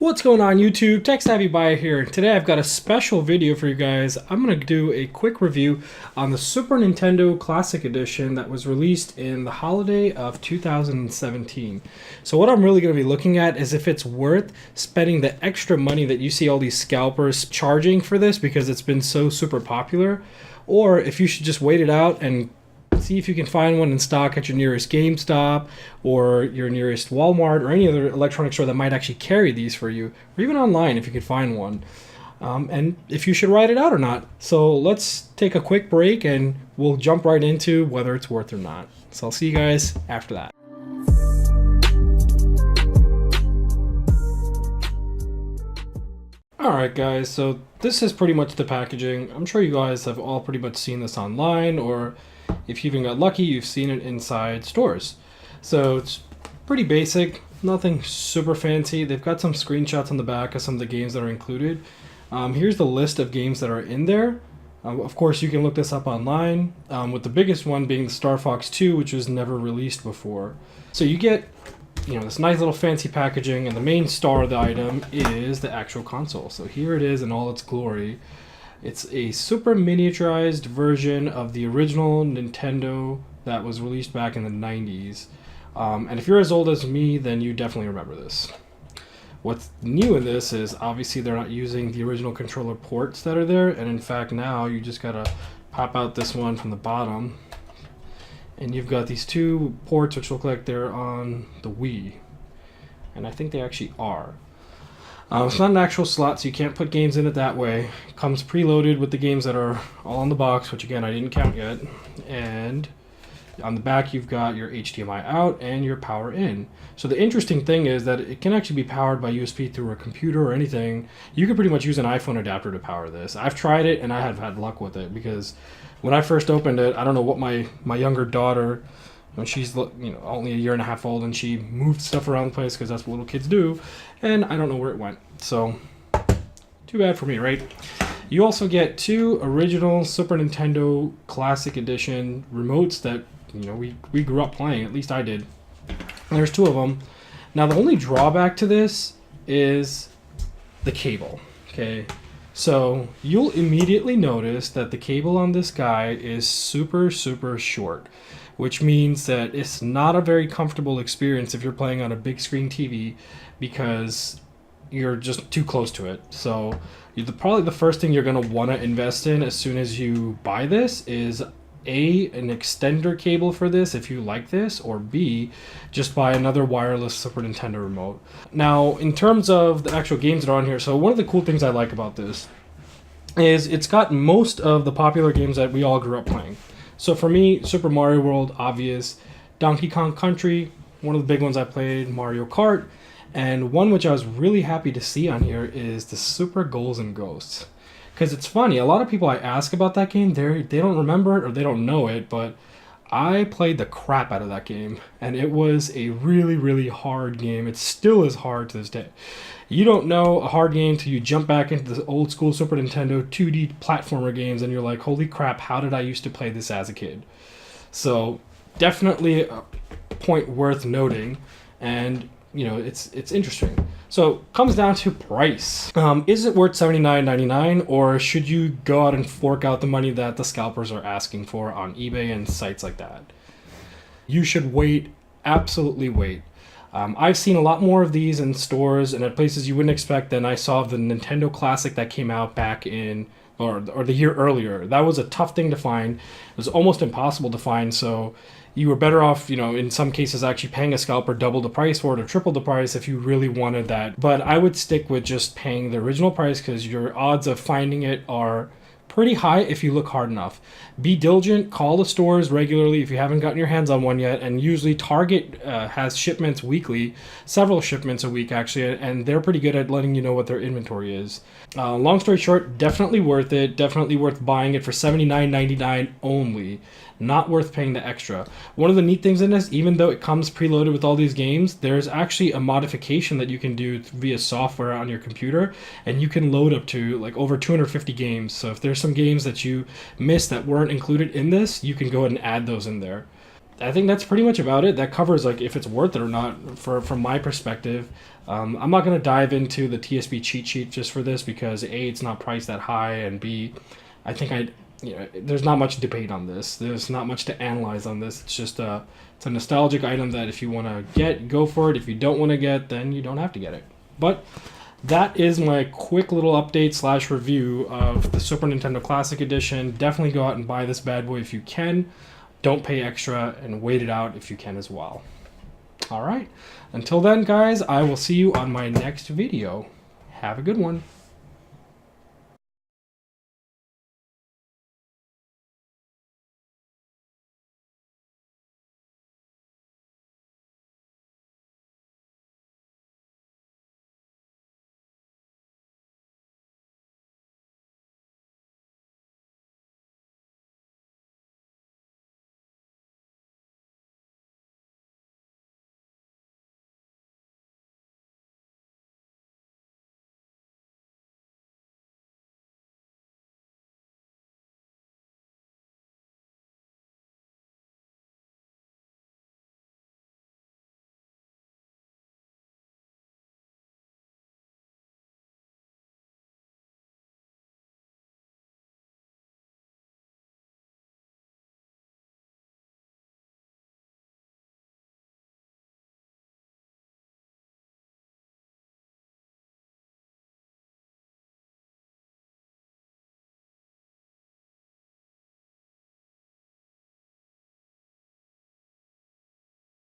What's going on YouTube? Tech Savvy Buyer here. Today I've got a special video for you guys. I'm going to do a quick review on the Super Nintendo Classic Edition that was released in the holiday of 2017. So what I'm really going to be looking at is if it's worth spending the extra money that you see all these scalpers charging for this because it's been so super popular, or if you should just wait it out and see if you can find one in stock at your nearest GameStop or your nearest Walmart or any other electronics store that might actually carry these for you, or even online if you could find one, and if you should write it out or not. So let's take a quick break and we'll jump right into whether it's worth or not. So I'll see you guys after that. Alright guys, so this is pretty much the packaging. I'm sure you guys have all pretty much seen this online, or if you even got lucky, you've seen it inside stores. So it's pretty basic, nothing super fancy. They've got some screenshots on the back of some of the games that are included. Here's the list of games that are in there. Of course, you can look this up online, with the biggest one being the Star Fox 2, which was never released before. So you get, this nice little fancy packaging, and the main star of the item is the actual console. So here it is in all its glory. It's a super miniaturized version of the original Nintendo that was released back in the 90s. And if you're as old as me, then you definitely remember this. What's new in this is obviously they're not using the original controller ports that are there, and in fact now you just gotta pop out this one from the bottom, and you've got these two ports which look like they're on the Wii. And I think they actually are. It's not an actual slot, so you can't put games in it that way. It comes preloaded with the games that are all in the box, which again I didn't count yet. And on the back you've got your HDMI out and your power in. So the interesting thing is that it can actually be powered by USB through a computer or anything. You can pretty much use an iPhone adapter to power this. I've tried it and I have had luck with it, because when I first opened it, I don't know what my younger daughter, when she's only a year and a half old, and she moved stuff around the place because that's what little kids do, and I don't know where it went. So too bad for me, right? You also get two original Super Nintendo Classic Edition remotes that we grew up playing. At least I did. And there's two of them. Now the only drawback to this is the cable. Okay, so you'll immediately notice that the cable on this guy is super short, which means that it's not a very comfortable experience if you're playing on a big screen TV, because you're just too close to it. So probably the first thing you're going to want to invest in as soon as you buy this is an extender cable for this if you like this, or B, just buy another wireless Super Nintendo remote. Now in terms of the actual games that are on here, so one of the cool things I like about this is it's got most of the popular games that we all grew up playing. So for me, Super Mario World, obvious. Donkey Kong Country, one of the big ones I played, Mario Kart, and one which I was really happy to see on here is the Super Ghouls and Ghosts. Because it's funny, a lot of people I ask about that game, they don't remember it or they don't know it, but I played the crap out of that game, and it was a really hard game. It still is hard to this day. You don't know a hard game till you jump back into the old school Super Nintendo 2D platformer games and you're like, holy crap, how did I used to play this as a kid? So definitely a point worth noting, and it's interesting. So comes down to price. Is it worth $79.99, or should you go out and fork out the money that the scalpers are asking for on eBay and sites like that? You should wait, absolutely wait. I've seen a lot more of these in stores and at places you wouldn't expect than I saw the Nintendo Classic that came out back in, or the year earlier. That was a tough thing to find. It was almost impossible to find, so you were better off, in some cases actually paying a scalper double the price for it or triple the price if you really wanted that. But I would stick with just paying the original price, because your odds of finding it are pretty high if you look hard enough. Be diligent, call the stores regularly if you haven't gotten your hands on one yet, and usually Target has shipments weekly, several shipments a week actually, and they're pretty good at letting you know what their inventory is. Long story short, definitely worth it, definitely worth buying it for $79.99 only. Not worth paying the extra. One of the neat things in this, even though it comes preloaded with all these games, there's actually a modification that you can do via software on your computer, and you can load up to like over 250 games. So if there's some games that you missed that weren't included in this, you can go ahead and add those in there. I think that's pretty much about it. That covers like if it's worth it or not from my perspective. I'm not going to dive into the TSP cheat sheet just for this because A, it's not priced that high, and B, I think there's not much debate on this. There's not much to analyze on this. It's just it's a nostalgic item that if you want to get, go for it. If you don't want to get, then you don't have to get it. But that is my quick little update / review of the Super Nintendo Classic Edition. Definitely go out and buy this bad boy if you can. Don't pay extra, and wait it out if you can as well. All right. Until then, guys, I will see you on my next video. Have a good one.